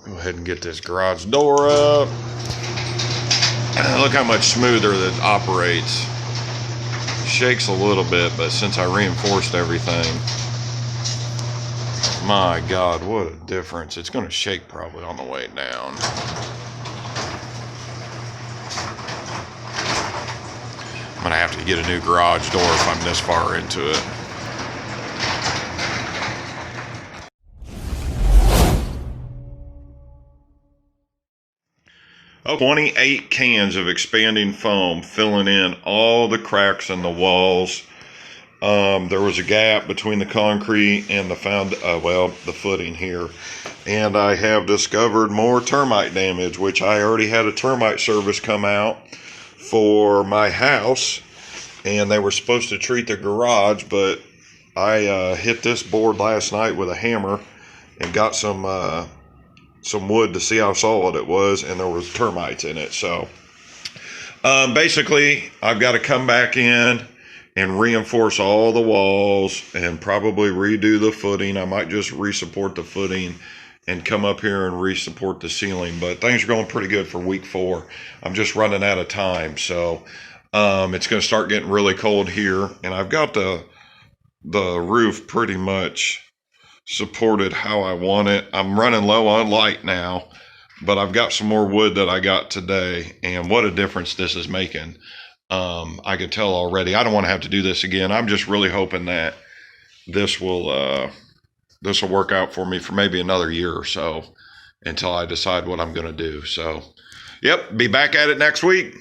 Go ahead and get this garage door up. Look how much smoother that operates. Shakes a little bit, but since I reinforced everything, my God, what a difference. It's going to shake probably on the way down. I'm going to have to get a new garage door if I'm this far into it. Oh, 28 cans of expanding foam filling in all the cracks in the walls. There was a gap between the concrete and the the footing here. And I have discovered more termite damage, which I already had a termite service come out for my house. And they were supposed to treat the garage, but I hit this board last night with a hammer and got some wood to see how solid it was, and there was termites in it. So basically I've got to come back in and reinforce all the walls and probably redo the footing. I might just re-support the footing and come up here and re-support the ceiling, but things are going pretty good for week 4. I'm just running out of time. So it's going to start getting really cold here, and I've got the roof pretty much supported how I want it. I'm running low on light now, but I've got some more wood that I got today, and what a difference this is making. I can tell already. I don't want to have to do this again. I'm just really hoping that this will work out for me for maybe another year or so until I decide what I'm going to do. So, yep, be back at it next week.